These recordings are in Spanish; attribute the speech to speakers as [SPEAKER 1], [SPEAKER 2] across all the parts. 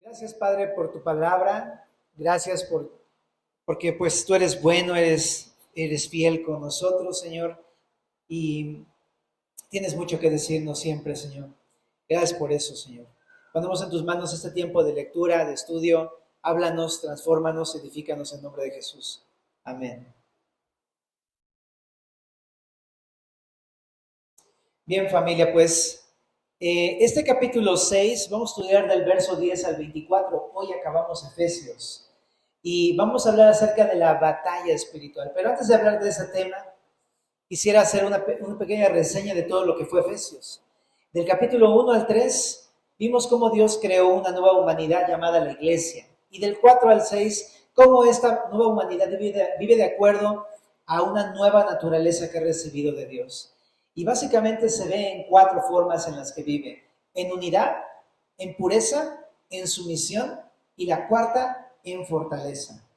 [SPEAKER 1] Gracias, Padre, por tu palabra. Gracias porque pues tú eres bueno, eres fiel con nosotros, Señor, y tienes mucho que decirnos siempre, Señor. Gracias por eso, Señor. Ponemos en tus manos este tiempo de lectura, de estudio. Háblanos, transfórmanos, edifícanos en nombre de Jesús. Amén. Bien, familia, pues este capítulo 6 vamos a estudiar del verso 10 al 24. Hoy acabamos Efesios y vamos a hablar acerca de la batalla espiritual. Pero antes de hablar de ese tema, quisiera hacer una pequeña reseña de todo lo que fue Efesios. Del capítulo 1 al 3 vimos cómo Dios creó una nueva humanidad llamada la Iglesia. Y del 4 al 6, cómo esta nueva humanidad vive de acuerdo a una nueva naturaleza que ha recibido de Dios. Y básicamente se ve en 4 formas en las que vive: en unidad, en pureza, en sumisión y la cuarta, en fortaleza.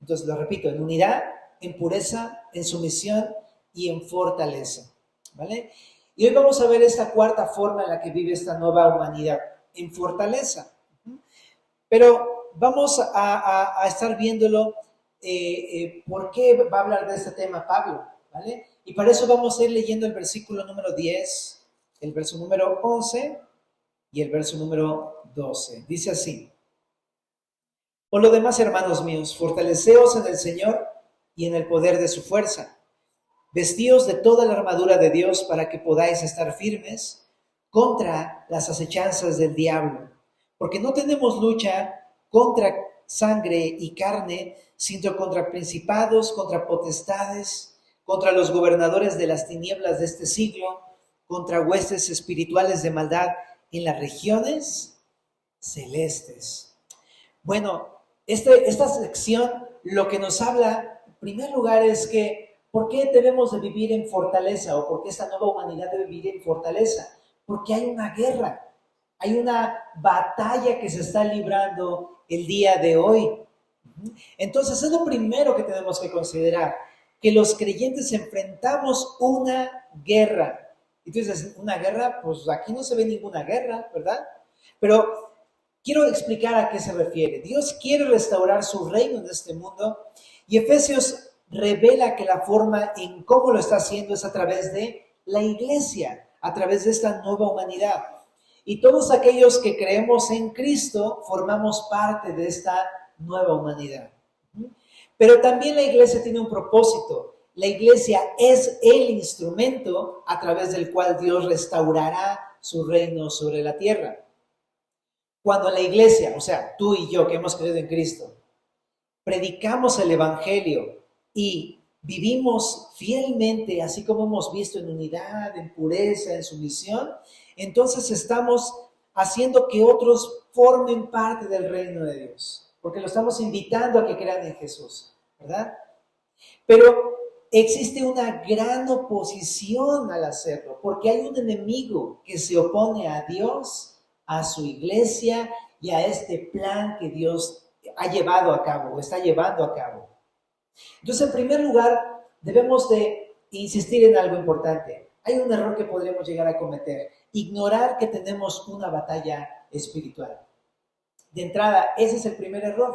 [SPEAKER 1] Entonces lo repito: en unidad, en pureza, en sumisión y en fortaleza. ¿Vale? Y hoy vamos a ver esta cuarta forma en la que vive esta nueva humanidad, en fortaleza. Pero vamos a estar viéndolo, por qué va a hablar de este tema Pablo, ¿vale? Y para eso vamos a ir leyendo el versículo número 10, el verso número 11 y el verso número 12. Dice así: por lo demás, hermanos míos, fortaleceos en el Señor y en el poder de su fuerza. Vestíos de toda la armadura de Dios para que podáis estar firmes contra las acechanzas del diablo. Porque no tenemos lucha contra sangre y carne, sino contra principados, contra potestades, contra los gobernadores de las tinieblas de este siglo, contra huestes espirituales de maldad en las regiones celestes. Bueno, esta sección lo que nos habla, en primer lugar, es que ¿por qué debemos de vivir en fortaleza? ¿O por qué esta nueva humanidad debe vivir en fortaleza? Porque hay una guerra, hay una batalla que se está librando el día de hoy. Entonces es lo primero que tenemos que considerar, que los creyentes enfrentamos una guerra. Y tú dices, ¿una guerra? Pues aquí no se ve ninguna guerra, ¿verdad? Pero quiero explicar a qué se refiere. Dios quiere restaurar su reino en este mundo y Efesios revela que la forma en cómo lo está haciendo es a través de la iglesia, a través de esta nueva humanidad. Y todos aquellos que creemos en Cristo formamos parte de esta nueva humanidad. Pero también la iglesia tiene un propósito. La iglesia es el instrumento a través del cual Dios restaurará su reino sobre la tierra. Cuando la iglesia, o sea, tú y yo que hemos creído en Cristo, predicamos el evangelio y vivimos fielmente, así como hemos visto, en unidad, en pureza, en sumisión, entonces estamos haciendo que otros formen parte del reino de Dios, porque lo estamos invitando a que crean en Jesús, ¿verdad? Pero existe una gran oposición al hacerlo, porque hay un enemigo que se opone a Dios, a su iglesia y a este plan que Dios ha llevado a cabo o está llevando a cabo. Entonces, en primer lugar, debemos de insistir en algo importante. Hay un error que podríamos llegar a cometer: ignorar que tenemos una batalla espiritual. De entrada, ese es el primer error.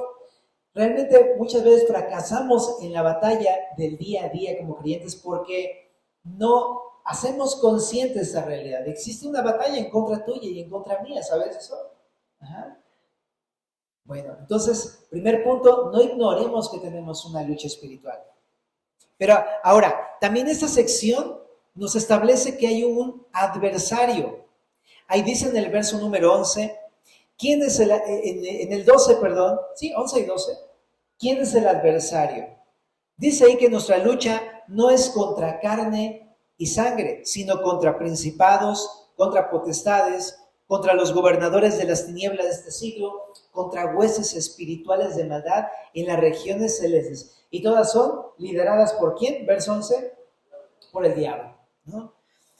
[SPEAKER 1] Realmente muchas veces fracasamos en la batalla del día a día como creyentes porque no hacemos consciente esa realidad. Existe una batalla en contra tuya y en contra mía, ¿sabes eso? Ajá. Bueno, entonces, primer punto, no ignoremos que tenemos una lucha espiritual. Pero ahora, también esta sección nos establece que hay un adversario. Ahí dice en el verso número 11, ¿quién es en el 12, perdón, sí, 11 y 12, ¿quién es el adversario? Dice ahí que nuestra lucha no es contra carne y sangre, sino contra principados, contra potestades, contra los gobernadores de las tinieblas de este siglo, contra huestes espirituales de maldad en las regiones celestes. Y todas son lideradas ¿por quién? Verso 11, por el diablo, ¿no?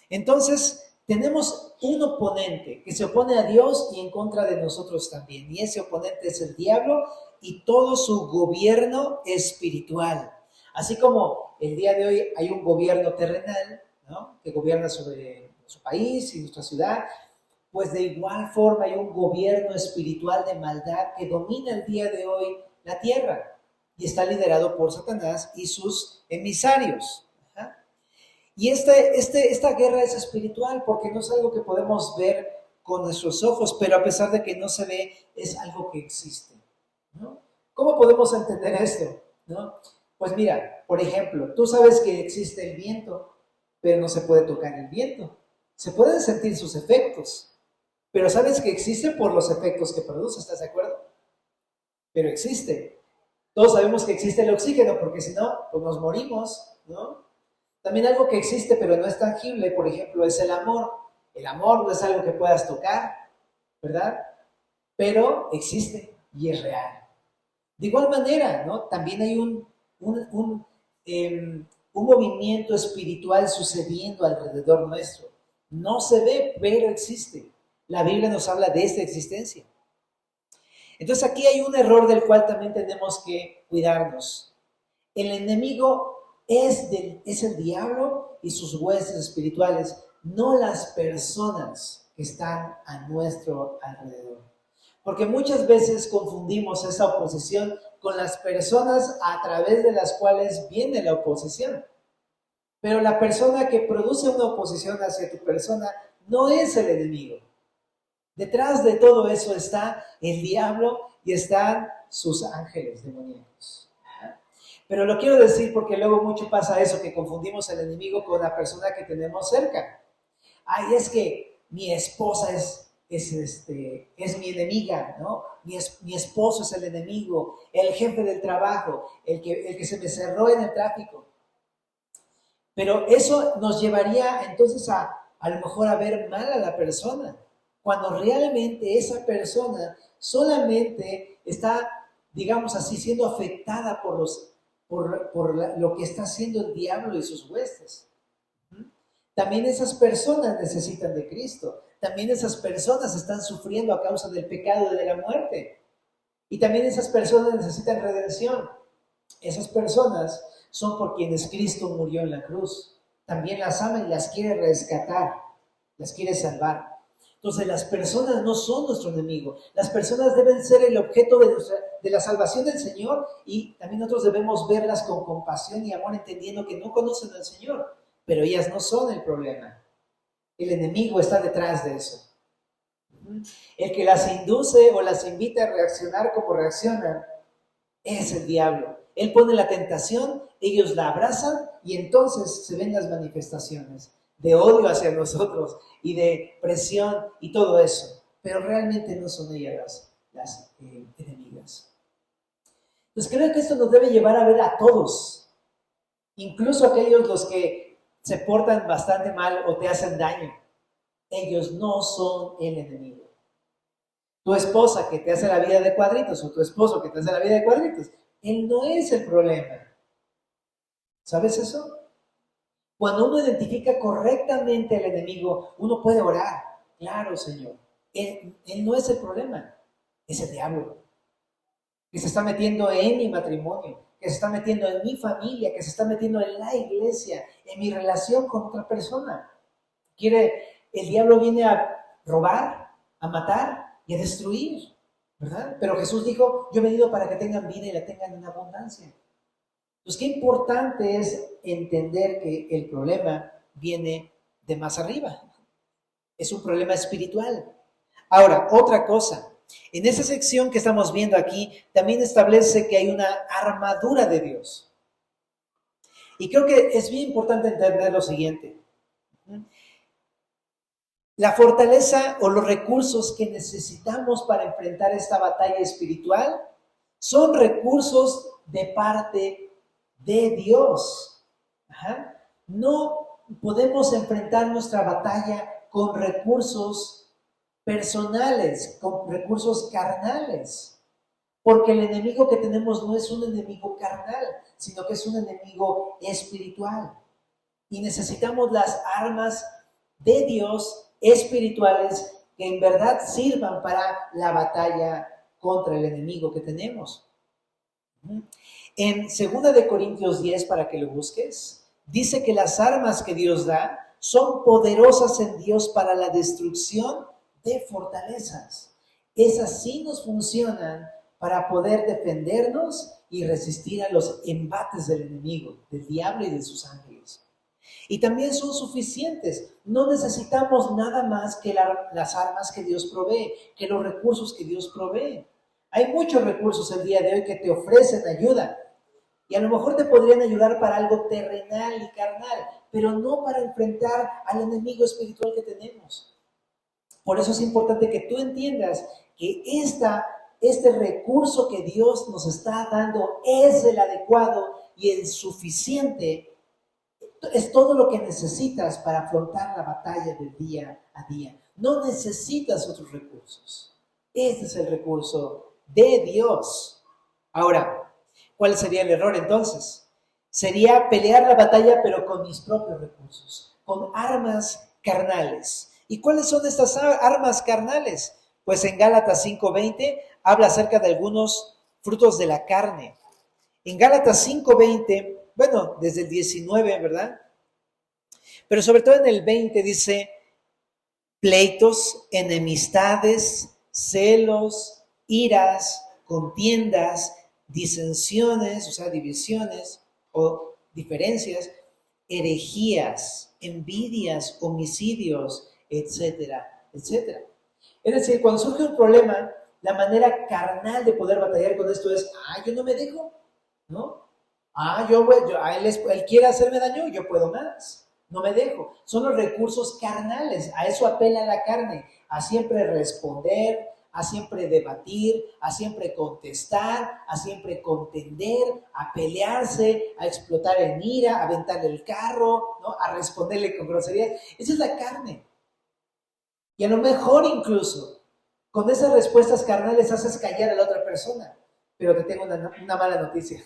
[SPEAKER 1] Entonces, tenemos un oponente que se opone a Dios y en contra de nosotros también. Y ese oponente es el diablo y todo su gobierno espiritual. Así como el día de hoy hay un gobierno terrenal, ¿no?, que gobierna sobre su país y nuestra ciudad, pues de igual forma hay un gobierno espiritual de maldad que domina el día de hoy la tierra y está liderado por Satanás y sus emisarios. ¿Ajá? Y esta guerra es espiritual porque no es algo que podemos ver con nuestros ojos, pero a pesar de que no se ve, es algo que existe, ¿no? ¿Cómo podemos entender esto? ¿No? Pues mira, por ejemplo, tú sabes que existe el viento, pero no se puede tocar el viento. Se pueden sentir sus efectos, pero sabes que existe por los efectos que produce, ¿estás de acuerdo? Pero existe. Todos sabemos que existe el oxígeno, porque si no, pues nos morimos, ¿no? También algo que existe, pero no es tangible, por ejemplo, es el amor. El amor no es algo que puedas tocar, ¿verdad? Pero existe y es real. De igual manera, ¿no? También hay un movimiento espiritual sucediendo alrededor nuestro. No se ve, pero existe. La Biblia nos habla de esta existencia. Entonces aquí hay un error del cual también tenemos que cuidarnos. El enemigo es el diablo y sus huestes espirituales, no las personas que están a nuestro alrededor. Porque muchas veces confundimos esa oposición con las personas a través de las cuales viene la oposición. Pero la persona que produce una oposición hacia tu persona no es el enemigo. Detrás de todo eso está el diablo y están sus ángeles demoníacos. Pero lo quiero decir porque luego mucho pasa eso, que confundimos al enemigo con la persona que tenemos cerca. Ay, es que mi esposa es mi enemiga, ¿no? Mi esposo es el enemigo, el jefe del trabajo, el que se me cerró en el tráfico. Pero eso nos llevaría entonces a lo mejor a ver mal a la persona, cuando realmente esa persona solamente está, digamos así, siendo afectada por lo que está haciendo el diablo y sus huestes. También esas personas necesitan de Cristo. También esas personas están sufriendo a causa del pecado y de la muerte. Y también esas personas necesitan redención. Esas personas son por quienes Cristo murió en la cruz. También las ama y las quiere rescatar, las quiere salvar. Entonces las personas no son nuestro enemigo. Las personas deben ser el objeto de la salvación del Señor, y también nosotros debemos verlas con compasión y amor, entendiendo que no conocen al Señor, pero ellas no son el problema. El enemigo está detrás de eso. El que las induce o las invita a reaccionar como reaccionan es el diablo. Él pone la tentación, ellos la abrazan y entonces se ven las manifestaciones de odio hacia nosotros y de presión y todo eso. Pero realmente no son ellas las enemigas. Entonces creo que esto nos debe llevar a ver a todos, incluso aquellos los que se portan bastante mal o te hacen daño. Ellos no son el enemigo. Tu esposa que te hace la vida de cuadritos o tu esposo que te hace la vida de cuadritos, él no es el problema. ¿Sabes eso? Cuando uno identifica correctamente al enemigo, uno puede orar. Claro, Señor. Él no es el problema, es el diablo, que se está metiendo en mi matrimonio, que se está metiendo en mi familia, que se está metiendo en la iglesia, en mi relación con otra persona. El diablo viene a robar, a matar y a destruir, ¿verdad? Pero Jesús dijo, yo he venido para que tengan vida y la tengan en abundancia. Entonces, qué importante es entender que el problema viene de más arriba. Es un problema espiritual. Ahora, otra cosa. En esa sección que estamos viendo aquí, también establece que hay una armadura de Dios. Y creo que es bien importante entender lo siguiente. La fortaleza o los recursos que necesitamos para enfrentar esta batalla espiritual son recursos de parte de Dios. No podemos enfrentar nuestra batalla con recursos personales, con recursos carnales, porque el enemigo que tenemos no es un enemigo carnal, sino que es un enemigo espiritual. Y necesitamos las armas de Dios espirituales que en verdad sirvan para la batalla contra el enemigo que tenemos. En 2 de Corintios 10, para que lo busques, dice que las armas que Dios da son poderosas en Dios para la destrucción de fortalezas. Esas sí nos funcionan para poder defendernos y resistir a los embates del enemigo, del diablo y de sus ángeles. Y también son suficientes. No necesitamos nada más que las armas que Dios provee, que los recursos que Dios provee. Hay muchos recursos el día de hoy que te ofrecen ayuda. Y a lo mejor te podrían ayudar para algo terrenal y carnal, pero no para enfrentar al enemigo espiritual que tenemos. Por eso es importante que tú entiendas que este recurso que Dios nos está dando es el adecuado y el suficiente. Es todo lo que necesitas para afrontar la batalla del día a día. No necesitas otros recursos. Este es el recurso de Dios. Ahora, ¿cuál sería el error entonces? Sería pelear la batalla pero con mis propios recursos, con armas carnales. ¿Y cuáles son estas armas carnales? Pues en Gálatas 5:20 habla acerca de algunos frutos de la carne. En Gálatas 5:20, bueno, desde el 19, ¿verdad? Pero sobre todo en el 20 dice, pleitos, enemistades, celos, iras, contiendas, disensiones, o sea, divisiones o diferencias, herejías, envidias, homicidios, etcétera, etcétera. Es decir, cuando surge un problema, la manera carnal de poder batallar con esto es, yo no me dejo, ¿no? Él quiere hacerme daño, yo puedo más, no me dejo. Son los recursos carnales, a eso apela la carne, a siempre responder, a siempre debatir, a siempre contestar, a siempre contender, a pelearse, a explotar en ira, a aventarle el carro, ¿no? A responderle con groserías. Esa es la carne. Y a lo mejor incluso con esas respuestas carnales haces callar a la otra persona. Pero te tengo una mala noticia,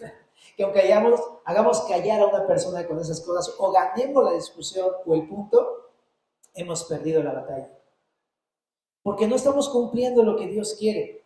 [SPEAKER 1] que aunque hagamos callar a una persona con esas cosas o ganemos la discusión o el punto, hemos perdido la batalla. Porque no estamos cumpliendo lo que Dios quiere.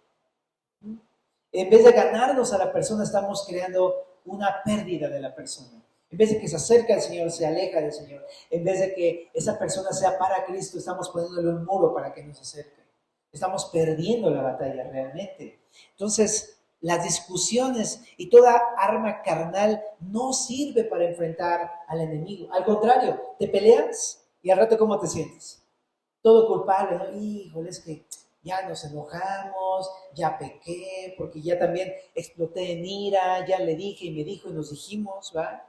[SPEAKER 1] En vez de ganarnos a la persona, estamos creando una pérdida de la persona. En vez de que se acerque al Señor, se aleja del Señor. En vez de que esa persona sea para Cristo, estamos poniéndole un muro para que no se acerque. Estamos perdiendo la batalla realmente. Entonces, las discusiones y toda arma carnal no sirve para enfrentar al enemigo. Al contrario, te peleas y al rato, ¿cómo te sientes? Todo culpable, ¿no? Híjole, es que ya nos enojamos, ya pequé, porque ya también exploté en ira, ya le dije y me dijo y nos dijimos, ¿va?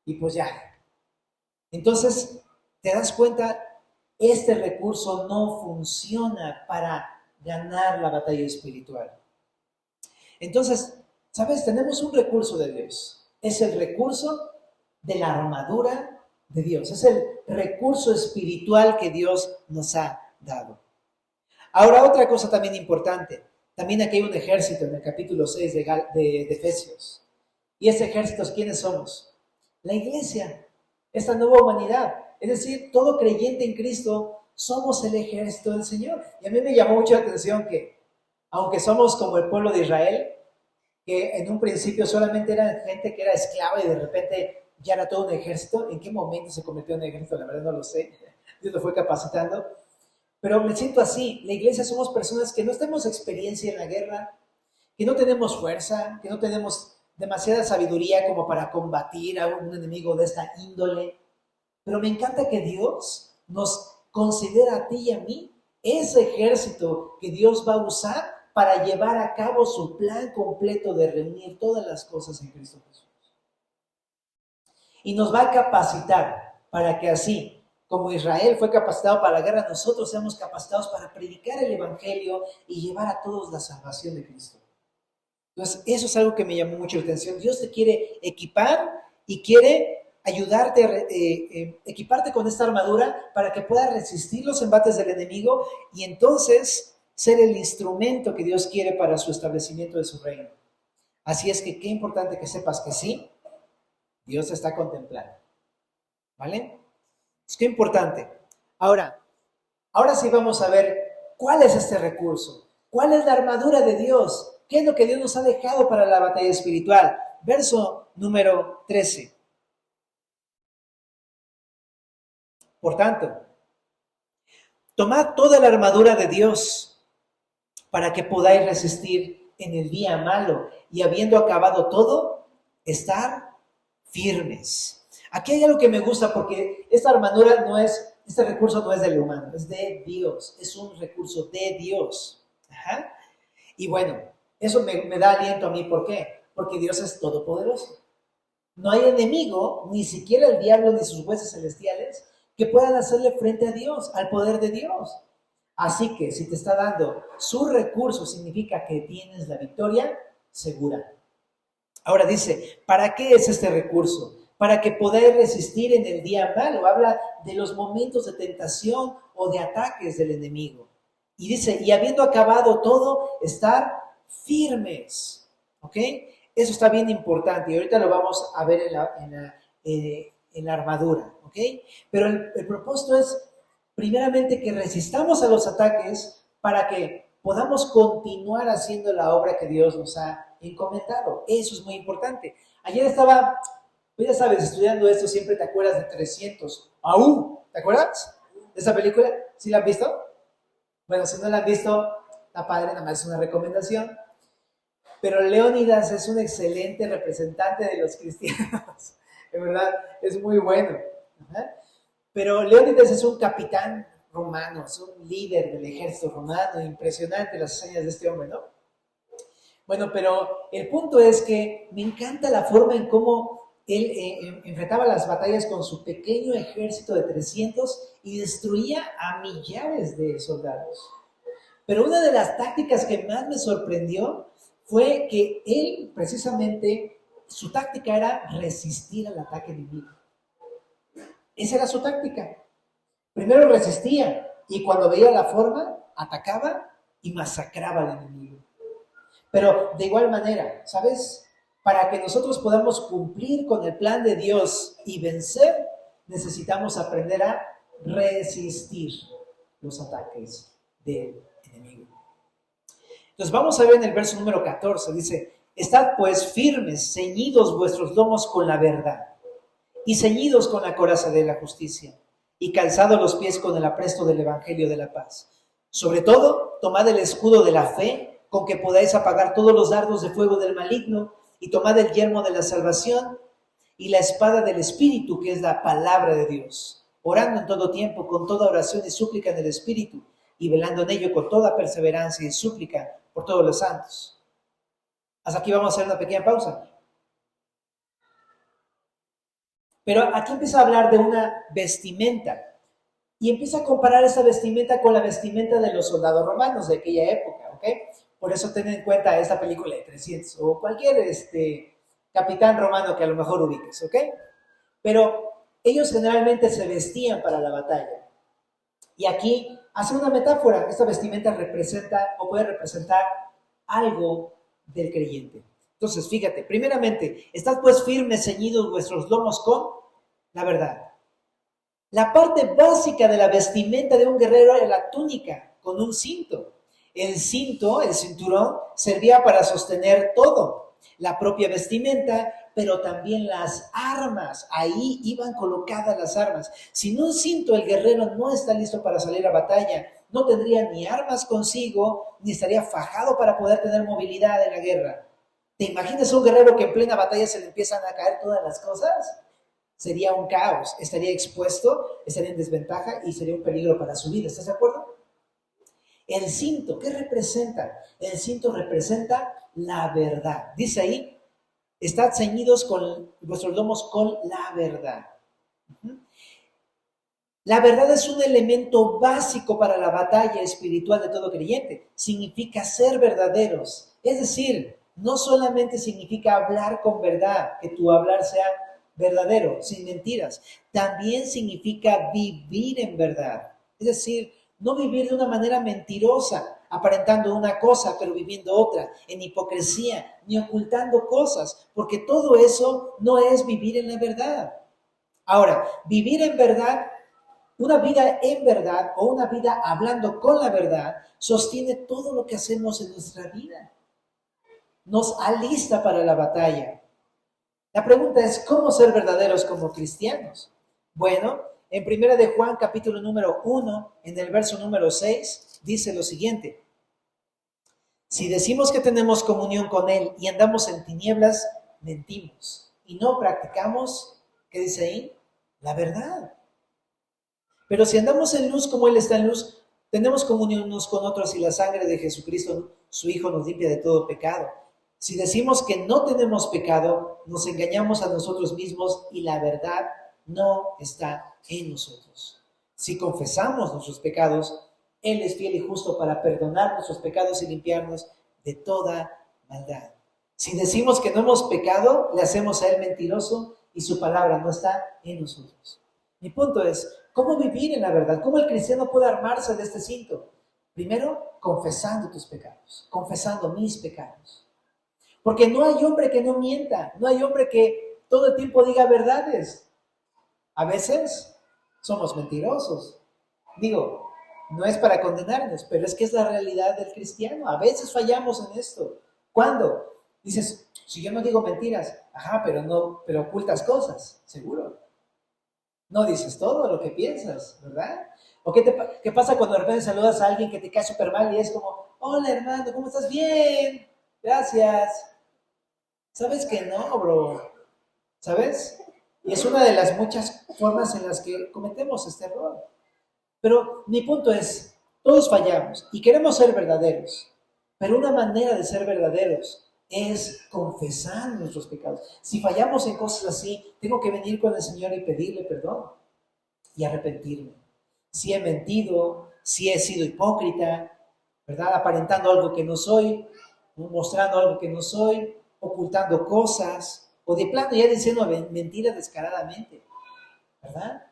[SPEAKER 1] Y pues ya. Entonces, te das cuenta, este recurso no funciona para ganar la batalla espiritual. Entonces, ¿sabes? Tenemos un recurso de Dios. Es el recurso de la armadura de Dios. Es el recurso espiritual que Dios nos ha dado. Ahora, otra cosa también importante. También aquí hay un ejército en el capítulo 6 de Efesios. ¿Y ese ejército, quiénes somos? La iglesia, esta nueva humanidad. Es decir, todo creyente en Cristo somos el ejército del Señor. Y a mí me llamó mucho la atención que, aunque somos como el pueblo de Israel, que en un principio solamente eran gente que era esclava y de repente ya era todo un ejército. ¿En qué momento se convirtió en un ejército? La verdad no lo sé. Dios lo fue capacitando. Pero me siento así. La iglesia somos personas que no tenemos experiencia en la guerra, que no tenemos fuerza, que no tenemos demasiada sabiduría como para combatir a un enemigo de esta índole. Pero me encanta que Dios nos considera a ti y a mí ese ejército que Dios va a usar para llevar a cabo su plan completo de reunir todas las cosas en Cristo Jesús. Y nos va a capacitar para que así, como Israel fue capacitado para la guerra, nosotros seamos capacitados para predicar el Evangelio y llevar a todos la salvación de Cristo. Entonces, eso es algo que me llamó mucho la atención. Dios te quiere equipar y quiere ayudarte a equiparte con esta armadura para que puedas resistir los embates del enemigo y entonces ser el instrumento que Dios quiere para su establecimiento de su reino. Así es que qué importante que sepas que sí, Dios te está contemplando. ¿Vale? Es que importante. Ahora sí vamos a ver cuál es este recurso. ¿Cuál es la armadura de Dios? ¿Qué es lo que Dios nos ha dejado para la batalla espiritual? Verso número 13. Por tanto, Tomad toda la armadura de Dios para que podáis resistir en el día malo y habiendo acabado todo, estar firmes. Aquí hay algo que me gusta porque esta armadura no es, este recurso no es del humano, es de Dios, es un recurso de Dios. Ajá. Y bueno, eso me da aliento a mí, ¿por qué? Porque Dios es todopoderoso. No hay enemigo, ni siquiera el diablo ni sus huestes celestiales, que puedan hacerle frente a Dios, al poder de Dios. Así que si te está dando su recurso, significa que tienes la victoria segura. Ahora dice, ¿para qué es este recurso? Para que podáis resistir en el día malo. Habla de los momentos de tentación o de ataques del enemigo. Y dice, y habiendo acabado todo, estar firmes. ¿Ok? Eso está bien importante y ahorita lo vamos a ver en la armadura. ¿Ok? Pero el propósito es, primeramente, que resistamos a los ataques para que podamos continuar haciendo la obra que Dios nos ha encomendado. Eso es muy importante. Ayer estaba, pues ya sabes, estudiando esto, siempre te acuerdas de 300. ¡Aú! ¿Te acuerdas de esa película? ¿Sí la han visto? Bueno, si no la han visto, está padre, nada más es una recomendación. Pero Leónidas es un excelente representante de los cristianos. De verdad, es muy bueno. ¿Ajá? Pero Leónidas es un capitán romano, es un líder del ejército romano, impresionante las hazañas de este hombre, ¿no? Bueno, pero el punto es que me encanta la forma en cómo él enfrentaba las batallas con su pequeño ejército de 300 y destruía a millares de soldados. Pero una de las tácticas que más me sorprendió fue que él, precisamente, su táctica era resistir al ataque enemigo. Esa era su táctica. Primero resistía y cuando veía la forma, atacaba y masacraba al enemigo. Pero de igual manera, ¿sabes? Para que nosotros podamos cumplir con el plan de Dios y vencer, necesitamos aprender a resistir los ataques del enemigo. Entonces vamos a ver en el verso número 14, dice, estad pues firmes, ceñidos vuestros lomos con la verdad y ceñidos con la coraza de la justicia y calzados los pies con el apresto del evangelio de la paz. Sobre todo, tomad el escudo de la fe con que podáis apagar todos los dardos de fuego del maligno y tomad el yelmo de la salvación y la espada del Espíritu, que es la palabra de Dios, orando en todo tiempo con toda oración y súplica en el Espíritu y velando en ello con toda perseverancia y súplica por todos los santos. Hasta aquí vamos a hacer una pequeña pausa. Pero aquí empieza a hablar de una vestimenta y empieza a comparar esa vestimenta con la vestimenta de los soldados romanos de aquella época, ¿ok? Por eso ten en cuenta esta película de 300 o cualquier capitán romano que a lo mejor ubiques, ¿ok? Pero ellos generalmente se vestían para la batalla. Y aquí hace una metáfora. Esta vestimenta representa o puede representar algo del creyente. Entonces, fíjate, primeramente, estad pues firmes, ceñidos vuestros lomos con la verdad. La parte básica de la vestimenta de un guerrero era la túnica con un cinto. El cinto, el cinturón, servía para sostener todo, la propia vestimenta, pero también las armas. Ahí iban colocadas las armas. Sin un cinto, el guerrero no está listo para salir a batalla. No tendría ni armas consigo, ni estaría fajado para poder tener movilidad en la guerra. ¿Te imaginas un guerrero que en plena batalla se le empiezan a caer todas las cosas? Sería un caos, estaría expuesto, estaría en desventaja y sería un peligro para su vida. ¿Estás de acuerdo? El cinto, ¿qué representa? El cinto representa la verdad. Dice ahí, estad ceñidos con vuestros lomos con la verdad. La verdad es un elemento básico para la batalla espiritual de todo creyente. Significa ser verdaderos. Es decir, no solamente significa hablar con verdad, que tu hablar sea verdadero, sin mentiras. También significa vivir en verdad. Es decir, no vivir de una manera mentirosa, aparentando una cosa pero viviendo otra, en hipocresía, ni ocultando cosas, porque todo eso no es vivir en la verdad. Ahora, vivir en verdad, una vida en verdad o una vida hablando con la verdad, sostiene todo lo que hacemos en nuestra vida. Nos alista para la batalla. La pregunta es, ¿cómo ser verdaderos como cristianos? Bueno, En Primera de Juan, capítulo número 1, en el verso número 6, dice lo siguiente: si decimos que tenemos comunión con Él y andamos en tinieblas, mentimos y no practicamos, ¿qué dice ahí? La verdad. Pero si andamos en luz como Él está en luz, tenemos comunión unos con otros y la sangre de Jesucristo, su Hijo, nos limpia de todo pecado. Si decimos que no tenemos pecado, nos engañamos a nosotros mismos y la verdad no está en nosotros. Si confesamos nuestros pecados, Él es fiel y justo para perdonar nuestros pecados y limpiarnos de toda maldad. Si decimos que no hemos pecado, le hacemos a Él mentiroso y su palabra no está en nosotros. Mi punto es, ¿cómo vivir en la verdad? ¿Cómo el cristiano puede armarse de este cinto? Primero, confesando tus pecados, confesando mis pecados. Porque no hay hombre que no mienta, no hay hombre que todo el tiempo diga verdades. A veces somos mentirosos. Digo, no es para condenarnos, pero es que es la realidad del cristiano. A veces fallamos en esto. ¿Cuándo? Dices, si yo no digo mentiras, pero ocultas cosas, seguro. No dices todo lo que piensas, ¿verdad? ¿O qué pasa cuando de repente saludas a alguien que te cae súper mal y es como, hola hermano, ¿cómo estás? Bien, gracias. ¿Sabes que no, bro? ¿Sabes? Y es una de las muchas formas en las que cometemos este error. Pero mi punto es, todos fallamos y queremos ser verdaderos, pero una manera de ser verdaderos es confesar nuestros pecados. Si fallamos en cosas así, tengo que venir con el Señor y pedirle perdón y arrepentirme. Si he mentido, si he sido hipócrita, ¿verdad? Aparentando algo que no soy, mostrando algo que no soy, ocultando cosas, o de plano ya diciendo mentiras descaradamente, ¿verdad?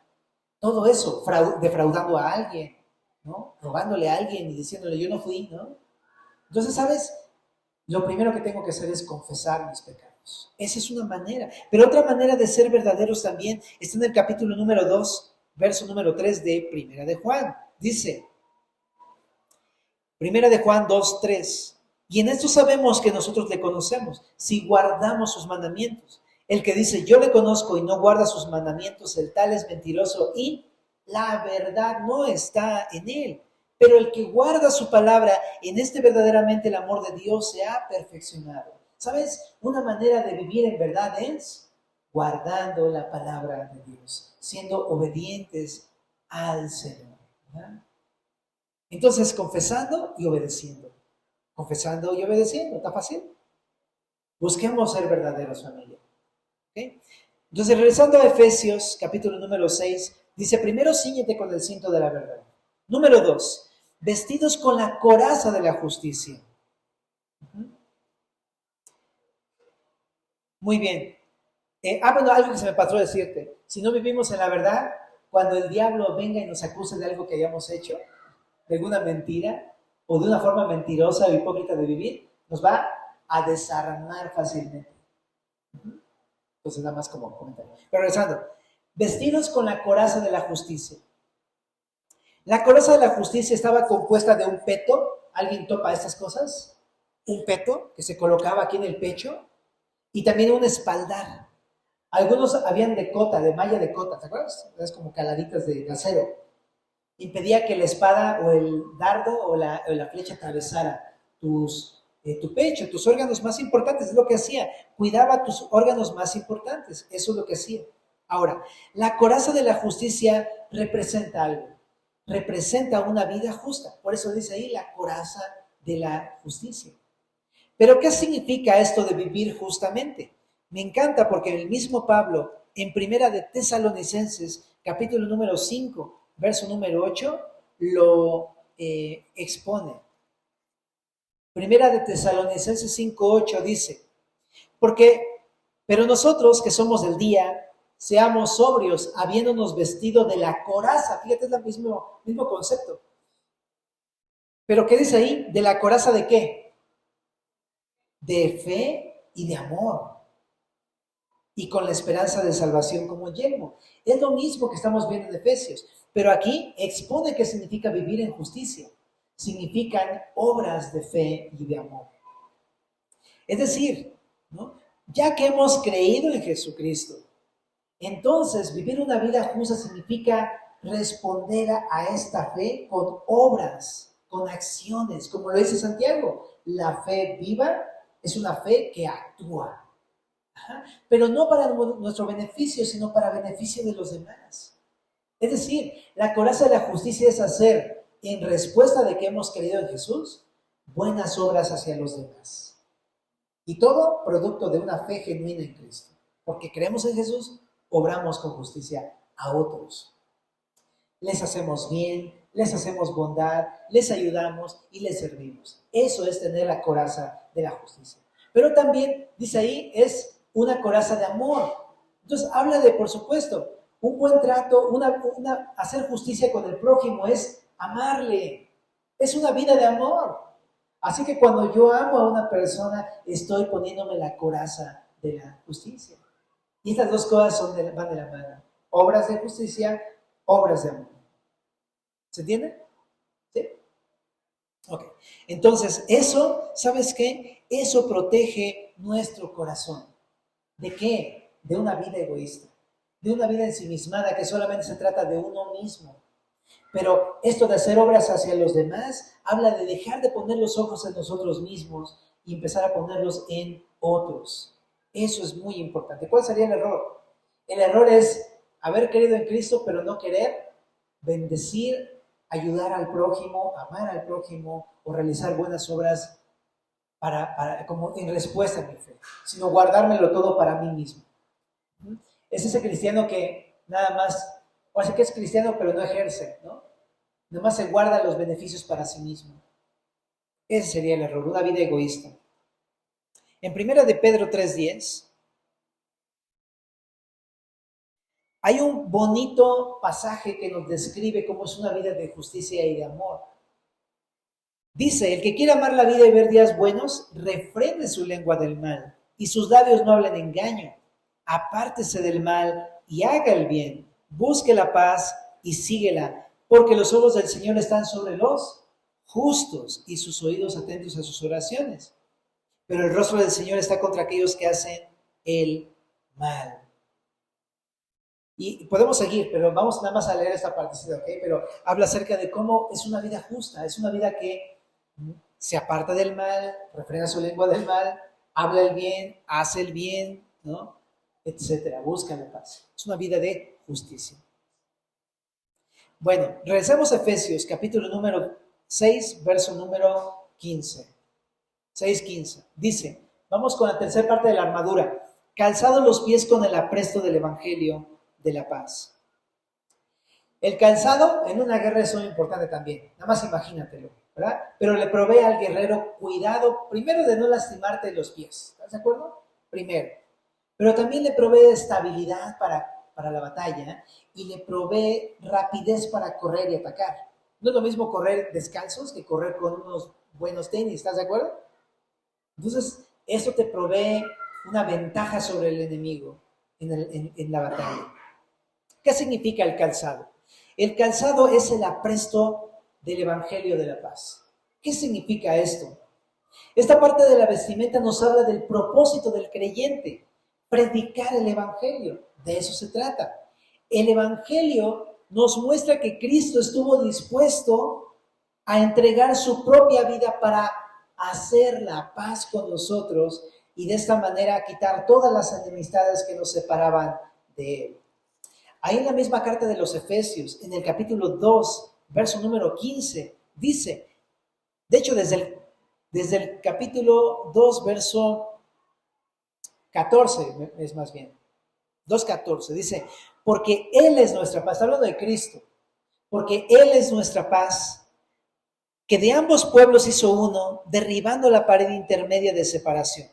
[SPEAKER 1] Todo eso, defraudando a alguien, ¿no? Robándole a alguien y diciéndole, yo no fui, ¿no? Entonces, ¿sabes? Lo primero que tengo que hacer es confesar mis pecados. Esa es una manera. Pero otra manera de ser verdaderos también está en el capítulo número 2, verso número 3 de Primera de Juan. Dice, Primera de Juan 2, 3. Y en esto sabemos que nosotros le conocemos, si guardamos sus mandamientos. El que dice, yo le conozco y no guarda sus mandamientos, el tal es mentiroso y la verdad no está en él. Pero el que guarda su palabra, en este verdaderamente el amor de Dios se ha perfeccionado. ¿Sabes? Una manera de vivir en verdad es guardando la palabra de Dios, siendo obedientes al Señor, ¿verdad? Entonces, confesando y obedeciendo. Confesando y obedeciendo. ¿Está fácil? Busquemos ser verdaderos, familia. ¿Okay? Entonces, regresando a Efesios, capítulo número 6, dice, primero cíñete con el cinto de la verdad. Número 2, vestidos con la coraza de la justicia. Muy bien. Bueno, algo que se me pasó decirte. Si no vivimos en la verdad, cuando el diablo venga y nos acuse de algo que hayamos hecho, de alguna mentira o de una forma mentirosa o hipócrita de vivir, nos va a desarmar fácilmente. Entonces, nada más como comentario. Pero regresando, vestidos con la coraza de la justicia. La coraza de la justicia estaba compuesta de un peto. ¿Alguien topa estas cosas? Un peto que se colocaba aquí en el pecho y también un espaldar. Algunos habían de cota, de malla de cota, ¿te acuerdas? Es como caladitas de acero. Impedía que la espada o el dardo o la flecha atravesara tu pecho, tus órganos más importantes. Es lo que hacía. Cuidaba tus órganos más importantes. Eso es lo que hacía. Ahora, la coraza de la justicia representa algo. Representa una vida justa. Por eso dice ahí la coraza de la justicia. Pero ¿qué significa esto de vivir justamente? Me encanta porque el mismo Pablo, en Primera de Tesalonicenses, capítulo número 5, verso número 8, lo expone. Primera de Tesalonicenses 5:8 dice, pero nosotros que somos del día, seamos sobrios, habiéndonos vestido de la coraza. Fíjate, es el mismo concepto. ¿Pero qué dice ahí? ¿De la coraza de qué? De fe y de amor. Y con la esperanza de salvación como yelmo. Es lo mismo que estamos viendo en Efesios. Pero aquí expone qué significa vivir en justicia. Significan obras de fe y de amor. Es decir, ¿no? Ya que hemos creído en Jesucristo, Entonces, vivir una vida justa significa responder a esta fe con obras, con acciones, como lo dice Santiago. La fe viva es una fe que actúa. Ajá. Pero no para nuestro beneficio, sino para beneficio de los demás. Es decir, la coraza de la justicia es hacer, en respuesta de que hemos creído en Jesús, buenas obras hacia los demás. Y todo producto de una fe genuina en Cristo. Porque creemos en Jesús, obramos con justicia a otros. Les hacemos bien, les hacemos bondad, les ayudamos y les servimos. Eso es tener la coraza de la justicia. Pero también, dice ahí, es una coraza de amor. Entonces habla de, por supuesto, un buen trato, hacer justicia con el prójimo es amarle. Es una vida de amor. Así que cuando yo amo a una persona, estoy poniéndome la coraza de la justicia. Y estas dos cosas van de la mano. Obras de justicia, obras de amor. ¿Se entiende? ¿Sí? Ok. Entonces, eso, ¿sabes qué? Eso protege nuestro corazón. ¿De qué? De una vida egoísta. De una vida ensimismada que solamente se trata de uno mismo. Pero esto de hacer obras hacia los demás habla de dejar de poner los ojos en nosotros mismos y empezar a ponerlos en otros. Eso es muy importante. ¿Cuál sería el error? El error es haber creído en Cristo, pero no querer bendecir, ayudar al prójimo, amar al prójimo o realizar buenas obras como en respuesta a mi fe, sino guardármelo todo para mí mismo. Es ese cristiano que nada más, o sea que es cristiano pero no ejerce, ¿no? Nada más se guarda los beneficios para sí mismo. Ese sería el error, una vida egoísta. En 1 de Pedro 3:10 hay un bonito pasaje que nos describe cómo es una vida de justicia y de amor. Dice, el que quiere amar la vida y ver días buenos, refrene su lengua del mal y sus labios no hablen engaño. Apártese del mal y haga el bien. Busque la paz y síguela, porque los ojos del Señor están sobre los justos y sus oídos atentos a sus oraciones. Pero el rostro del Señor está contra aquellos que hacen el mal. Y podemos seguir, pero vamos nada más a leer esta partecita, ¿ok? Pero habla acerca de cómo es una vida justa, es una vida que se aparta del mal, refrena su lengua del mal, habla el bien, hace el bien, ¿no? Etcétera, busca la paz. Es una vida de justicia. Bueno, regresemos a Efesios, capítulo número 6, verso número 15. 6:15. Dice, vamos con la tercera parte de la armadura. Calzados los pies con el apresto del evangelio de la paz. El calzado en una guerra es muy importante también. Nada más imagínatelo, ¿verdad? Pero le provee al guerrero cuidado, primero de no lastimarte los pies. ¿Estás de acuerdo? Primero. Pero también le provee estabilidad para la batalla y le provee rapidez para correr y atacar. No es lo mismo correr descalzos que correr con unos buenos tenis, ¿estás de acuerdo? Entonces, eso te provee una ventaja sobre el enemigo en la batalla. ¿Qué significa el calzado? El calzado es el apresto del Evangelio de la paz. ¿Qué significa esto? Esta parte de la vestimenta nos habla del propósito del creyente, predicar el Evangelio. De eso se trata. El Evangelio nos muestra que Cristo estuvo dispuesto a entregar su propia vida para hacer la paz con nosotros y de esta manera quitar todas las enemistades que nos separaban de Él. Ahí en la misma carta de los Efesios, en el capítulo 2, verso número 15, dice, de hecho desde el capítulo 2, verso 14, es más bien, 2:14, dice, porque Él es nuestra paz, está hablando de Cristo, porque Él es nuestra paz, que de ambos pueblos hizo uno, derribando la pared intermedia de separación,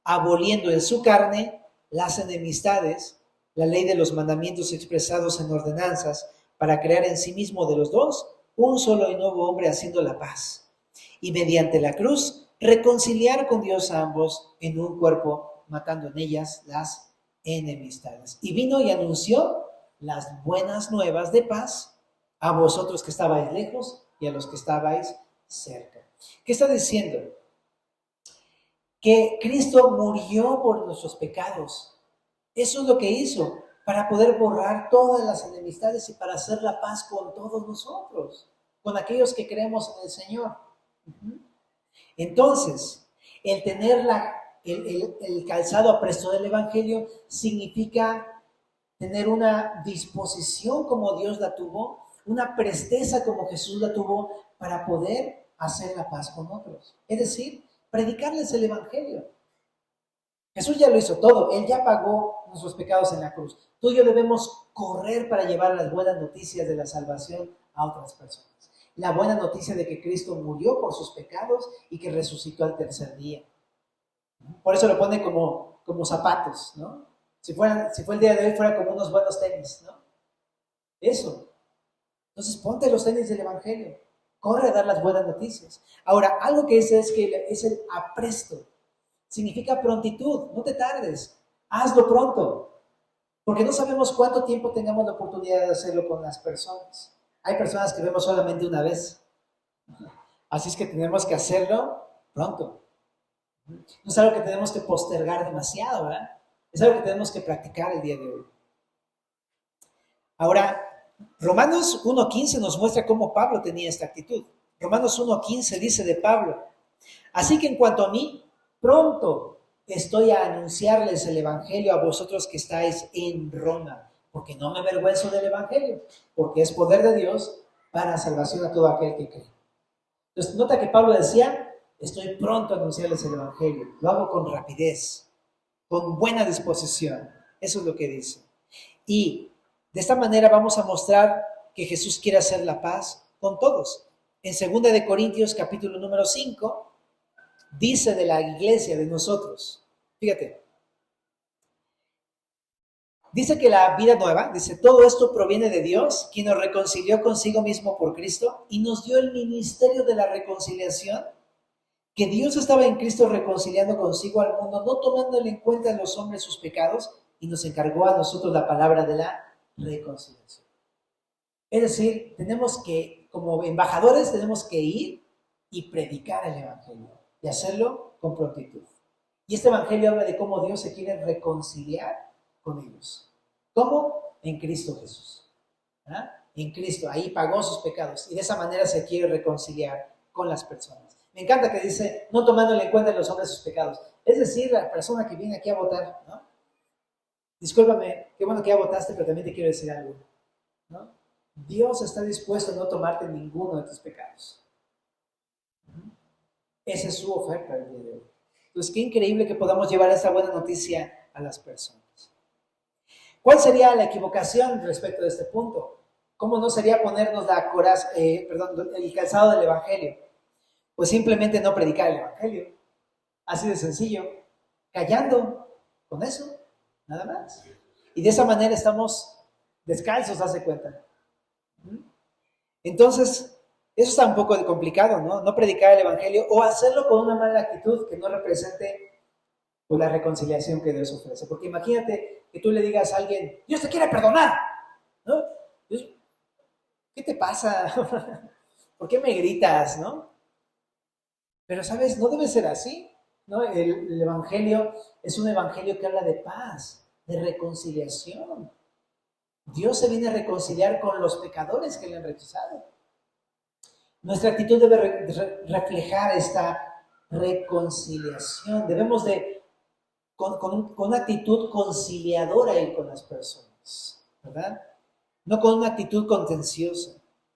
[SPEAKER 1] aboliendo en su carne las enemistades, la ley de los mandamientos expresados en ordenanzas, para crear en sí mismo de los dos un solo y nuevo hombre haciendo la paz. Y mediante la cruz, reconciliar con Dios a ambos en un cuerpo, matando en ellas las enemistades. Y vino y anunció las buenas nuevas de paz a vosotros que estabais lejos y a los que estabais cerca. ¿Qué está diciendo? Que Cristo murió por nuestros pecados. Eso es lo que hizo. para poder borrar todas las enemistades y para hacer la paz con todos nosotros, con aquellos que creemos en el Señor. Entonces, el tener el calzado apresto del Evangelio significa tener una disposición como Dios la tuvo, una presteza como Jesús la tuvo para poder hacer la paz con otros. Es decir, predicarles el Evangelio. Jesús ya lo hizo todo, Él ya pagó nuestros pecados en la cruz. Tú y yo debemos correr para llevar las buenas noticias de la salvación a otras personas. La buena noticia de que Cristo murió por sus pecados y que resucitó al tercer día. Por eso lo pone como zapatos, ¿no? Si fue el día de hoy, fuera como unos buenos tenis, ¿no? Eso. Entonces ponte los tenis del Evangelio. Corre a dar las buenas noticias. Ahora, algo que es el apresto. Significa prontitud, no te tardes, hazlo pronto, porque no sabemos cuánto tiempo tengamos la oportunidad de hacerlo con las personas. Hay personas que vemos solamente una vez, así es que tenemos que hacerlo pronto. No es algo que tenemos que postergar demasiado, ¿verdad? Es algo que tenemos que practicar el día de hoy. Ahora, Romanos 1:15 nos muestra cómo Pablo tenía esta actitud. Romanos 1:15 dice de Pablo: así que en cuanto a mí, pronto estoy a anunciarles el Evangelio a vosotros que estáis en Roma, porque no me avergüenzo del Evangelio, porque es poder de Dios para salvación a todo aquel que cree. Entonces, nota que Pablo decía: estoy pronto a anunciarles el Evangelio, lo hago con rapidez, con buena disposición. Eso es lo que dice. Y de esta manera vamos a mostrar que Jesús quiere hacer la paz con todos. En 2 de Corintios, capítulo número 5, dice de la iglesia, de nosotros, fíjate, dice que la vida nueva, dice, todo esto proviene de Dios, quien nos reconcilió consigo mismo por Cristo y nos dio el ministerio de la reconciliación, que Dios estaba en Cristo reconciliando consigo al mundo, no tomándole en cuenta a los hombres sus pecados, y nos encargó a nosotros la palabra de la reconciliación. Es decir, tenemos que, como embajadores, tenemos que ir y predicar el Evangelio y hacerlo con prontitud. Y este Evangelio habla de cómo Dios se quiere reconciliar con ellos. ¿Cómo? En Cristo Jesús. ¿Ah? En Cristo, ahí pagó sus pecados y de esa manera se quiere reconciliar con las personas. Me encanta que dice, no tomándole en cuenta a los hombres sus pecados. Es decir, la persona que viene aquí a votar, ¿no? Discúlpame, qué bueno que ya votaste, pero también te quiero decir algo, ¿no? Dios está dispuesto a no tomarte ninguno de tus pecados. Esa es su oferta el día de hoy. Entonces, qué increíble que podamos llevar esta buena noticia a las personas. ¿Cuál sería la equivocación respecto de este punto? ¿Cómo no sería ponernos el calzado del Evangelio? Pues simplemente no predicar el Evangelio. Así de sencillo. Callando. Con eso. Nada más. Y de esa manera estamos descalzos, hace cuenta. Entonces, eso está un poco complicado, ¿no? No predicar el Evangelio o hacerlo con una mala actitud que no represente pues, la reconciliación que Dios ofrece. Porque imagínate que tú le digas a alguien, Dios te quiere perdonar, ¿no? ¿Qué te pasa? ¿Por qué me gritas, no? Pero, ¿sabes? No debe ser así, ¿no? El Evangelio es un Evangelio que habla de paz, de reconciliación. Dios se viene a reconciliar con los pecadores que le han rechazado. Nuestra actitud debe reflejar esta reconciliación. Debemos de, con una actitud conciliadora ir con las personas, ¿verdad? No con una actitud contenciosa,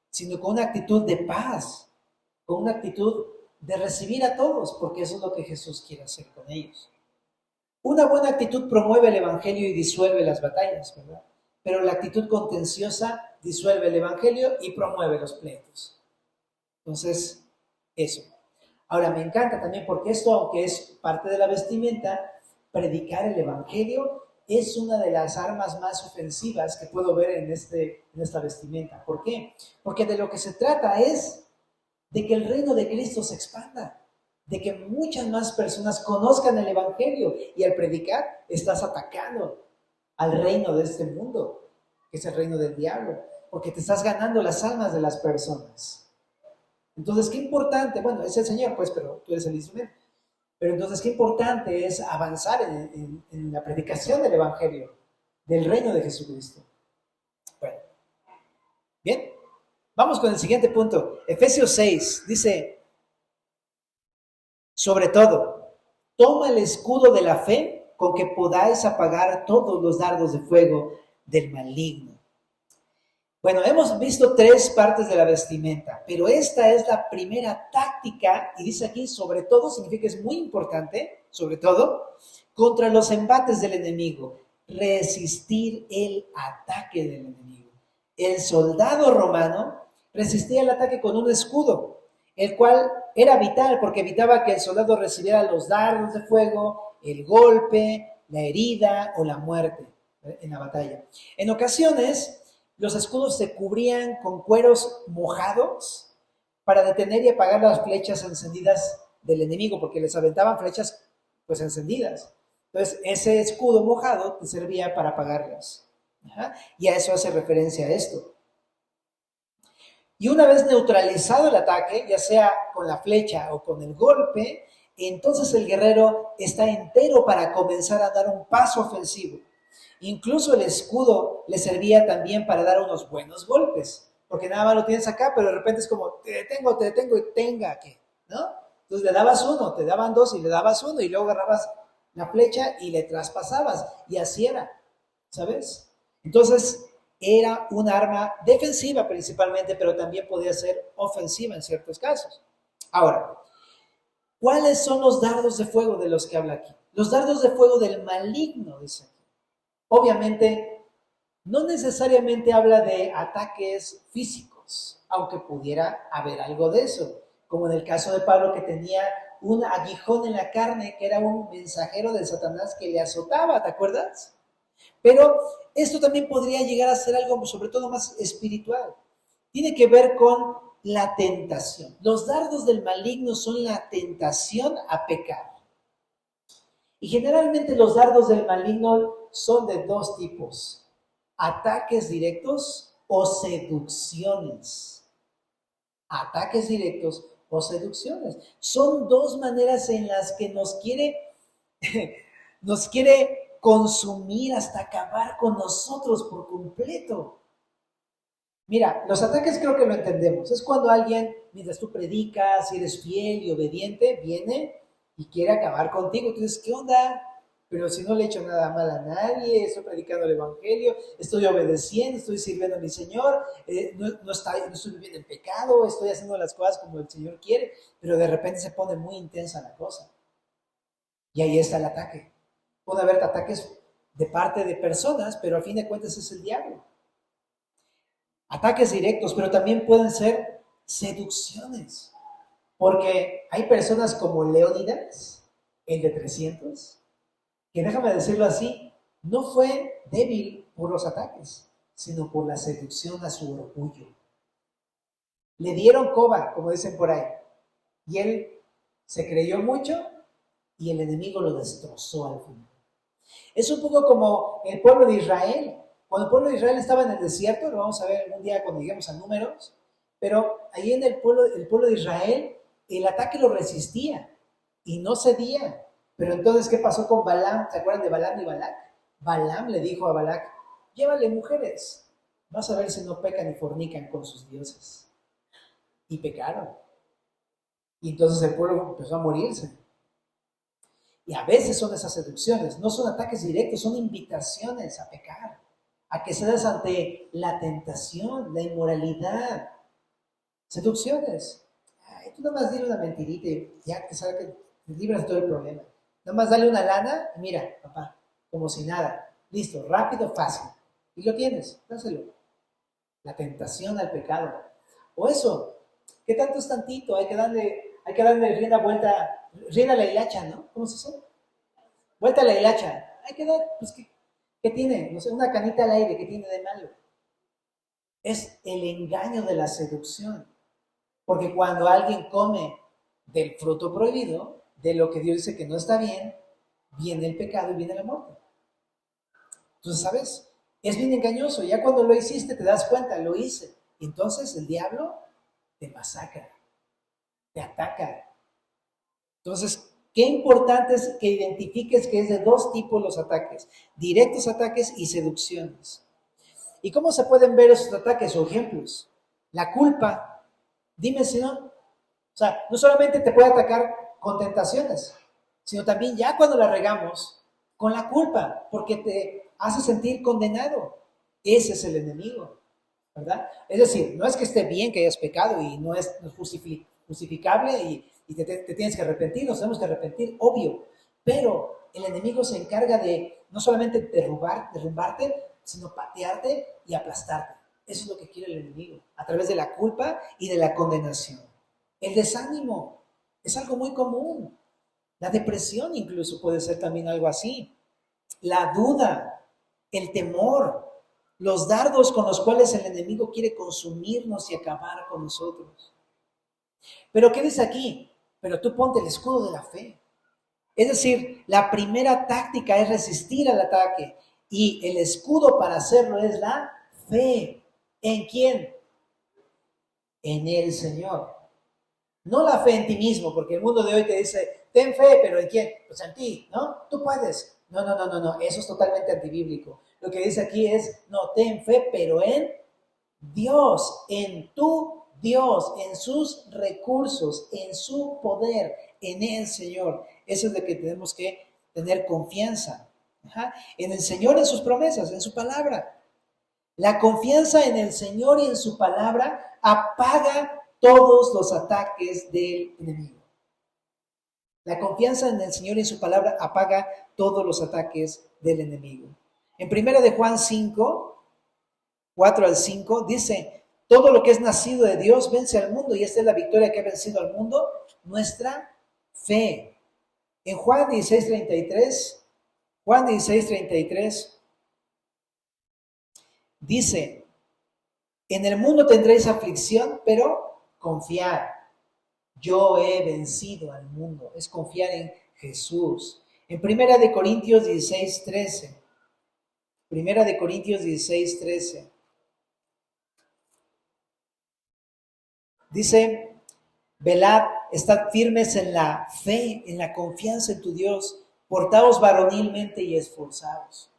[SPEAKER 1] sino con una actitud de paz, con una actitud de recibir a todos, porque eso es lo que Jesús quiere hacer con ellos. Una buena actitud promueve el Evangelio y disuelve las batallas, ¿verdad? Pero la actitud contenciosa disuelve el Evangelio y promueve los pleitos. Entonces, eso. Ahora, me encanta también porque esto, aunque es parte de la vestimenta, predicar el Evangelio es una de las armas más ofensivas que puedo ver en esta vestimenta. ¿Por qué? Porque de lo que se trata es de que el reino de Cristo se expanda, de que muchas más personas conozcan el Evangelio, y al predicar estás atacando al reino de este mundo, que es el reino del diablo, porque te estás ganando las almas de las personas. Entonces, qué importante, bueno, es el Señor, pues, pero tú eres el instrumento. Pero entonces, qué importante es avanzar en la predicación del Evangelio. del reino de Jesucristo. Bueno, bien, vamos con el siguiente punto. Efesios 6 dice, sobre todo, toma el escudo de la fe con que podáis apagar todos los dardos de fuego del maligno. Bueno, hemos visto 3 partes de la vestimenta, pero esta es la primera táctica, y dice aquí, sobre todo, significa que es muy importante, sobre todo, contra los embates del enemigo, resistir el ataque del enemigo. El soldado romano resistía el ataque con un escudo, el cual era vital porque evitaba que el soldado recibiera los dardos de fuego, el golpe, la herida o la muerte en la batalla. En ocasiones, los escudos se cubrían con cueros mojados para detener y apagar las flechas encendidas del enemigo, porque les aventaban flechas pues encendidas. Entonces, ese escudo mojado te servía para apagarlas. Y a eso hace referencia a esto. Y una vez neutralizado el ataque, ya sea con la flecha o con el golpe, entonces el guerrero está entero para comenzar a dar un paso ofensivo. Incluso el escudo le servía también para dar unos buenos golpes, porque nada más lo tienes acá, pero de repente es como, te detengo y tenga que, ¿no? Entonces le dabas uno, te daban dos y le dabas uno, y luego agarrabas la flecha y le traspasabas, y así era, ¿sabes? Entonces era un arma defensiva principalmente, pero también podía ser ofensiva en ciertos casos. Ahora, ¿cuáles son los dardos de fuego de los que habla aquí? Los dardos de fuego del maligno, dice. Obviamente, no necesariamente habla de ataques físicos, aunque pudiera haber algo de eso, como en el caso de Pablo, que tenía un aguijón en la carne, que era un mensajero de Satanás que le azotaba, ¿te acuerdas? Pero esto también podría llegar a ser algo sobre todo más espiritual. Tiene que ver con la tentación. Los dardos del maligno son la tentación a pecar. Y generalmente los dardos del maligno son de 2 tipos: ataques directos o seducciones. Ataques directos o seducciones. Son 2 maneras en las que nos quiere consumir hasta acabar con nosotros por completo. Mira, los ataques creo que lo entendemos. Es cuando alguien, mientras tú predicas y eres fiel y obediente, viene y quiere acabar contigo. Tú dices, ¿qué onda? Pero si no le he hecho nada mal a nadie, estoy predicando el evangelio, estoy obedeciendo, estoy sirviendo a mi Señor, no estoy viviendo en pecado, estoy haciendo las cosas como el Señor quiere, pero de repente se pone muy intensa la cosa. Y ahí está el ataque. Puede haber ataques de parte de personas, pero al fin de cuentas es el diablo. Ataques directos, pero también pueden ser seducciones. Porque hay personas como Leónidas, el de 300, que déjame decirlo así, no fue débil por los ataques, sino por la seducción a su orgullo. Le dieron coba, como dicen por ahí, y él se creyó mucho y el enemigo lo destrozó al final. Es un poco como el pueblo de Israel. Cuando el pueblo de Israel estaba en el desierto, lo vamos a ver algún día cuando lleguemos a Números, pero ahí en el pueblo de Israel, el ataque lo resistía y no cedía. Pero entonces, ¿qué pasó con Balaam? ¿Se acuerdan de Balaam y Balac? Balaam le dijo a Balac, llévale mujeres, vas a ver si no pecan y fornican con sus dioses. Y pecaron. Y entonces el pueblo empezó a morirse. Y a veces son esas seducciones, no son ataques directos, son invitaciones a pecar, a que cedas ante la tentación, la inmoralidad. Seducciones. Ay, tú nada más dile una mentirita y ya te sabes que te libras de todo el problema. Nada más dale una lana y mira, papá, como si nada. Listo, rápido, fácil. Y lo tienes, dáselo. La tentación al pecado. O eso, ¿qué tanto es tantito? Hay que darle rienda vuelta, rienda a la hilacha, ¿no? ¿Cómo se dice? Vuelta a la hilacha. Hay que dar, pues, ¿qué tiene? No sé, una canita al aire, ¿qué tiene de malo? Es el engaño de la seducción. Porque cuando alguien come del fruto prohibido, de lo que Dios dice que no está bien, viene el pecado y viene la muerte. Entonces, ¿sabes? Es bien engañoso. Ya cuando lo hiciste te das cuenta, lo hice. Y entonces el diablo te masacra, te ataca. Entonces, Qué importante es que identifiques que es de dos tipos los ataques, directos ataques y seducciones. ¿Y cómo se pueden ver esos ataques o ejemplos? La culpa. Dime si no. O sea, no solamente te puede atacar con tentaciones, sino también ya cuando la regamos, con la culpa, porque te hace sentir condenado. Ese es el enemigo, ¿verdad? Es decir, no es que esté bien que hayas pecado y no es justificable y te tienes que arrepentir, nos tenemos que arrepentir, obvio, pero el enemigo se encarga de no solamente derrumbarte, sino patearte y aplastarte. Eso es lo que quiere el enemigo, a través de la culpa y de la condenación. El desánimo es algo muy común. La depresión incluso puede ser también algo así. La duda, el temor, los dardos con los cuales el enemigo quiere consumirnos y acabar con nosotros. Pero ¿qué dice aquí? Pero tú ponte el escudo de la fe. Es decir, la primera táctica es resistir al ataque y el escudo para hacerlo es la fe. ¿En quién? En el Señor. No la fe en ti mismo, porque el mundo de hoy te dice, ten fe, pero ¿en quién? Pues en ti, ¿no? Tú puedes. No, eso es totalmente antibíblico. Lo que dice aquí es, no, ten fe, pero en Dios, en tu Dios, en sus recursos, en su poder, en el Señor. Eso es de que tenemos que tener confianza. En el Señor, en sus promesas, en su palabra. La confianza en el Señor y en su palabra apaga todos los ataques del enemigo. La confianza en el Señor y en su palabra apaga todos los ataques del enemigo. En 1 de Juan 5, 4 al 5, dice, todo lo que es nacido de Dios vence al mundo, y esta es la victoria que ha vencido al mundo, nuestra fe. En Juan 16:33, dice, en el mundo tendréis aflicción, pero confiad, yo he vencido al mundo. Es confiar en Jesús. En 1 de Corintios 16:13, dice, velad, estad firmes en la fe, en la confianza en tu Dios, portaos varonilmente y esforzados.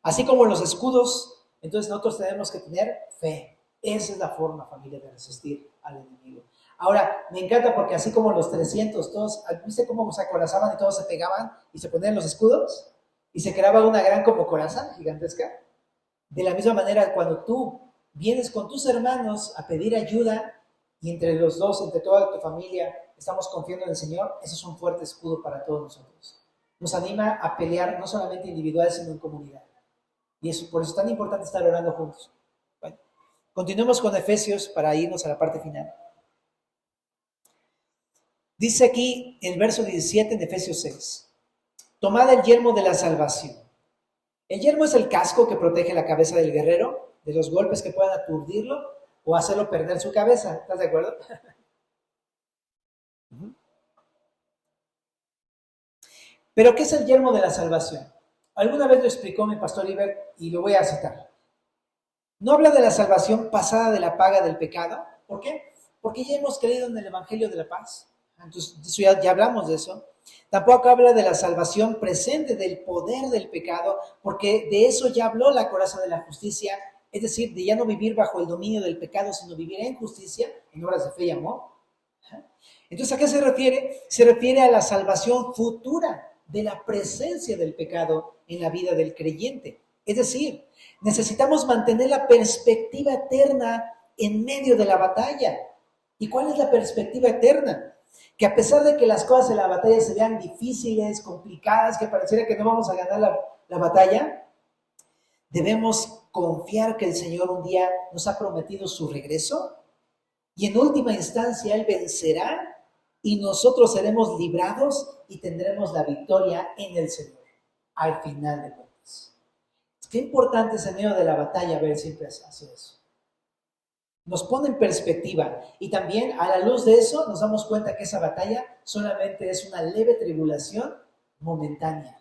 [SPEAKER 1] Así como los escudos, entonces nosotros tenemos que tener fe. Esa es la forma, familia, de resistir al enemigo. Ahora, me encanta porque así como los 300, todos, ¿viste cómo se acorazaban y todos se pegaban y se ponían los escudos? Y se creaba una gran como coraza gigantesca. De la misma manera, cuando tú vienes con tus hermanos a pedir ayuda y entre los dos, entre toda tu familia, estamos confiando en el Señor, eso es un fuerte escudo para todos nosotros. Nos anima a pelear no solamente individual, sino en comunidad. Y eso, por eso es tan importante estar orando juntos. Bueno, continuemos con Efesios para irnos a la parte final. Dice aquí el verso 17 de Efesios 6. Tomad el yelmo de la salvación. El yelmo es el casco que protege la cabeza del guerrero de los golpes que puedan aturdirlo o hacerlo perder su cabeza. ¿Estás de acuerdo? Pero ¿qué es el yelmo de la salvación? Alguna vez lo explicó mi pastor Iber y lo voy a citar. No habla de la salvación pasada de la paga del pecado. ¿Por qué? Porque ya hemos creído en el Evangelio de la paz. Entonces, ya hablamos de eso. Tampoco habla de la salvación presente del poder del pecado, porque de eso ya habló la coraza de la justicia, es decir, de ya no vivir bajo el dominio del pecado, sino vivir en justicia, en obras de fe y amor. Entonces, ¿a qué se refiere? Se refiere a la salvación futura de la presencia del pecado en la vida del creyente. Es decir, necesitamos mantener la perspectiva eterna en medio de la batalla. ¿Y cuál es la perspectiva eterna? Que a pesar de que las cosas en la batalla se vean difíciles, complicadas, que pareciera que no vamos a ganar la batalla, debemos confiar que el Señor un día nos ha prometido su regreso y en última instancia Él vencerá y nosotros seremos librados y tendremos la victoria en el Señor al final de cuentas. Qué importante es en medio de la batalla ver siempre hacia eso. Nos pone en perspectiva y también a la luz de eso nos damos cuenta que esa batalla solamente es una leve tribulación momentánea,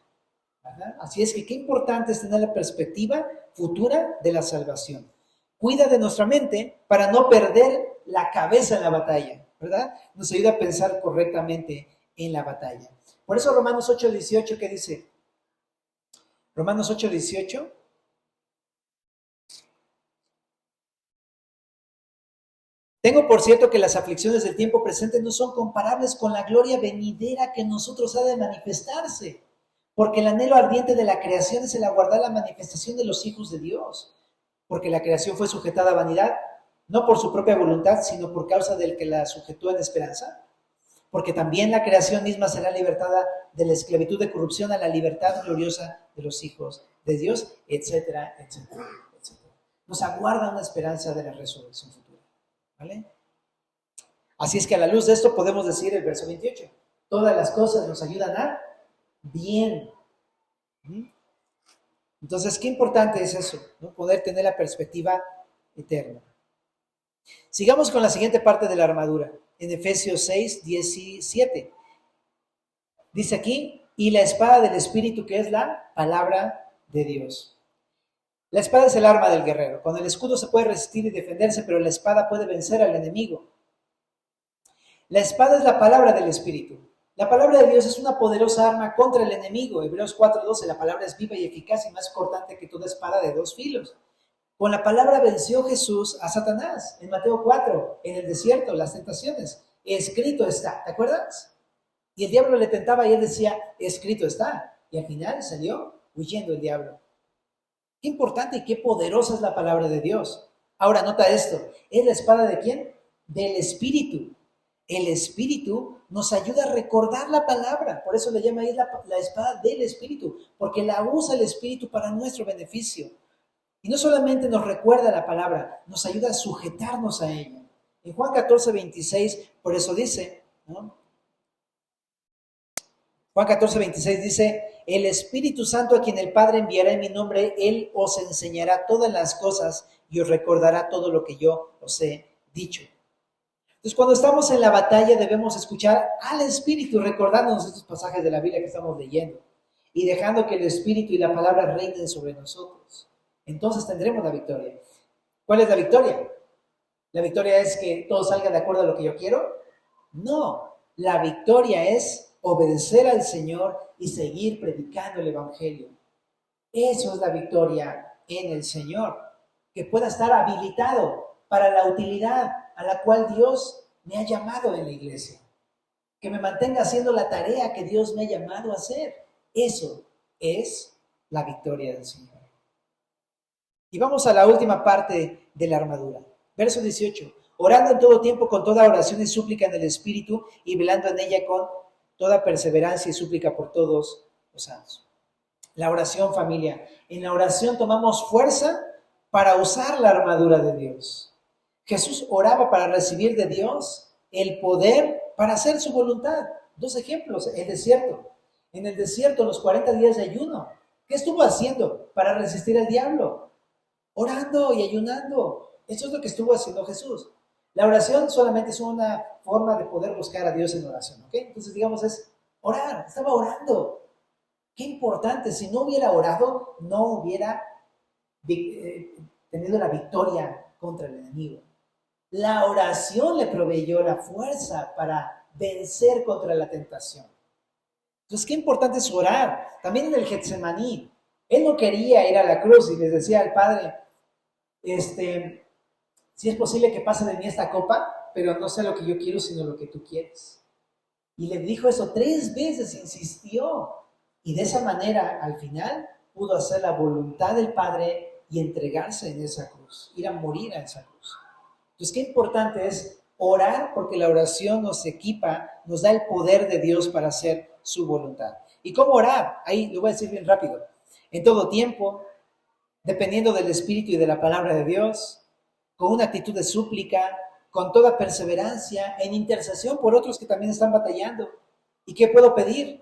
[SPEAKER 1] ¿verdad? Así es que qué importante es tener la perspectiva futura de la salvación. Cuida de nuestra mente para no perder la cabeza en la batalla. ¿verdad? Nos ayuda a pensar correctamente en la batalla. Por eso Romanos 8:18, ¿qué dice? Romanos 8:18. Tengo por cierto que las aflicciones del tiempo presente no son comparables con la gloria venidera que en nosotros ha de manifestarse, porque el anhelo ardiente de la creación es el aguardar la manifestación de los hijos de Dios, porque la creación fue sujetada a vanidad, no por su propia voluntad, sino por causa del que la sujetó en esperanza, porque también la creación misma será libertada de la esclavitud de corrupción a la libertad gloriosa de los hijos de Dios, etcétera, etcétera, etcétera. Nos aguarda una esperanza de la resurrección futura, ¿vale? Así es que a la luz de esto podemos decir el verso 28, todas las cosas nos ayudan a bien. Entonces, qué importante es eso, ¿no? Poder tener la perspectiva eterna. Sigamos con la siguiente parte de la armadura, en Efesios 6:17. Dice aquí, y la espada del Espíritu, que es la palabra de Dios. La espada es el arma del guerrero. Con el escudo se puede resistir y defenderse, pero la espada puede vencer al enemigo. La espada es la palabra del Espíritu. La palabra de Dios es una poderosa arma contra el enemigo. Hebreos 4:12, la palabra es viva y eficaz y más cortante que toda espada de dos filos. Con la palabra venció Jesús a Satanás. En Mateo 4, en el desierto, las tentaciones. Escrito está, ¿te acuerdas? Y el diablo le tentaba y él decía, escrito está. Y al final salió huyendo el diablo. Qué importante y qué poderosa es la palabra de Dios. Ahora nota esto, ¿es la espada de quién? Del Espíritu. El Espíritu nos ayuda a recordar la palabra, por eso le llama ahí la espada del Espíritu, porque la usa el Espíritu para nuestro beneficio. Y no solamente nos recuerda la palabra, nos ayuda a sujetarnos a ella. En Juan 14:26, por eso dice, ¿no? Juan 14:26 dice, el Espíritu Santo a quien el Padre enviará en mi nombre, Él os enseñará todas las cosas y os recordará todo lo que yo os he dicho. Entonces, cuando estamos en la batalla debemos escuchar al Espíritu, recordándonos estos pasajes de la Biblia que estamos leyendo y dejando que el Espíritu y la palabra reinen sobre nosotros. Entonces tendremos la victoria. ¿Cuál es la victoria? ¿La victoria es que todo salga de acuerdo a lo que yo quiero? No, la victoria es obedecer al Señor y seguir predicando el Evangelio. Eso es la victoria en el Señor, que pueda estar habilitado para la utilidad a la cual Dios me ha llamado en la iglesia, que me mantenga haciendo la tarea que Dios me ha llamado a hacer. Eso es la victoria del Señor. Y vamos a la última parte de la armadura. Verso 18. Orando en todo tiempo con toda oración y súplica en el Espíritu y velando en ella con toda perseverancia y súplica por todos los santos. La oración, familia. En la oración tomamos fuerza para usar la armadura de Dios. Jesús oraba para recibir de Dios el poder para hacer su voluntad. Dos ejemplos, el desierto. En el desierto, los 40 días de ayuno. ¿Qué estuvo haciendo para resistir al diablo? Orando y ayunando. Eso es lo que estuvo haciendo Jesús. La oración solamente es una forma de poder buscar a Dios en oración, ¿ok? Entonces, digamos, es orar. Estaba orando. Qué importante. Si no hubiera orado, no hubiera tenido la victoria contra el enemigo. La oración le proveyó la fuerza para vencer contra la tentación. Entonces, qué importante es orar. También en el Getsemaní, él no quería ir a la cruz y les decía al Padre, si es posible que pase de mí esta copa, pero no sea lo que yo quiero, sino lo que tú quieres. Y le dijo eso 3 veces, insistió. Y de esa manera, al final, pudo hacer la voluntad del Padre y entregarse en esa cruz, ir a morir en esa cruz. Entonces, qué importante es orar, porque la oración nos equipa, nos da el poder de Dios para hacer su voluntad. ¿Y cómo orar? Ahí lo voy a decir bien rápido. En todo tiempo, dependiendo del Espíritu y de la palabra de Dios, con una actitud de súplica, con toda perseverancia, en intercesión por otros que también están batallando. ¿Y qué puedo pedir?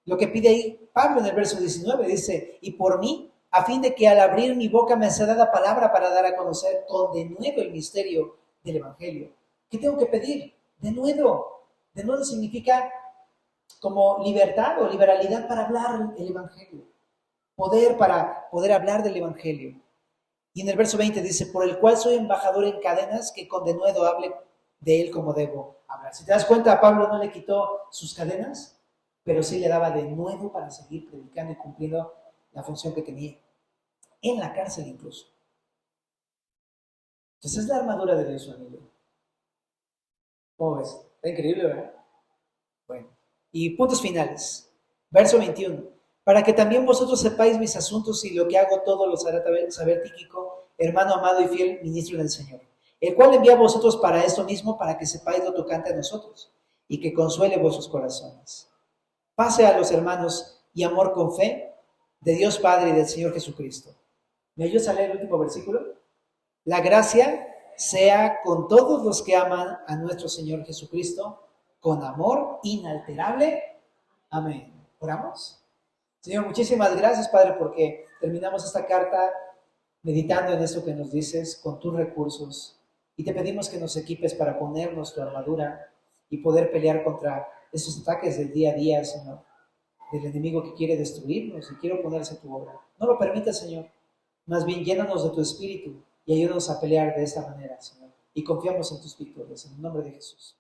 [SPEAKER 1] Lo que pide ahí Pablo en el verso 19, dice, y por mí, a fin de que al abrir mi boca me sea dada palabra para dar a conocer con denuedo el misterio del Evangelio. ¿Qué tengo que pedir? Denuedo. Denuedo significa como libertad o liberalidad para hablar el Evangelio. Poder para poder hablar del Evangelio. Y en el verso 20 dice, por el cual soy embajador en cadenas, que con denuedo hable de él como debo hablar. Si te das cuenta, a Pablo no le quitó sus cadenas, pero sí le daba de nuevo para seguir predicando y cumpliendo la función que tenía, en la cárcel incluso. Entonces es la armadura de Dios, familia. ¿Cómo ves? Está increíble, ¿verdad? Bueno, y puntos finales. Verso 21. Para que también vosotros sepáis mis asuntos y lo que hago todo los hará saber Tíquico, hermano amado y fiel ministro del Señor, el cual envía a vosotros para esto mismo, para que sepáis lo tocante a nosotros y que consuele vuestros corazones. Pase a los hermanos y amor con fe de Dios Padre y del Señor Jesucristo. ¿Me ayudas a leer el último versículo? La gracia sea con todos los que aman a nuestro Señor Jesucristo con amor inalterable. Amén. ¿Oramos? Señor, muchísimas gracias, Padre, porque terminamos esta carta meditando en esto que nos dices con tus recursos y te pedimos que nos equipes para ponernos tu armadura y poder pelear contra esos ataques del día a día, Señor, del enemigo que quiere destruirnos y quiere oponerse a tu obra. No lo permitas, Señor. Más bien, llénanos de tu espíritu y ayúdanos a pelear de esta manera, Señor. Y confiamos en tus victorias, en el nombre de Jesús.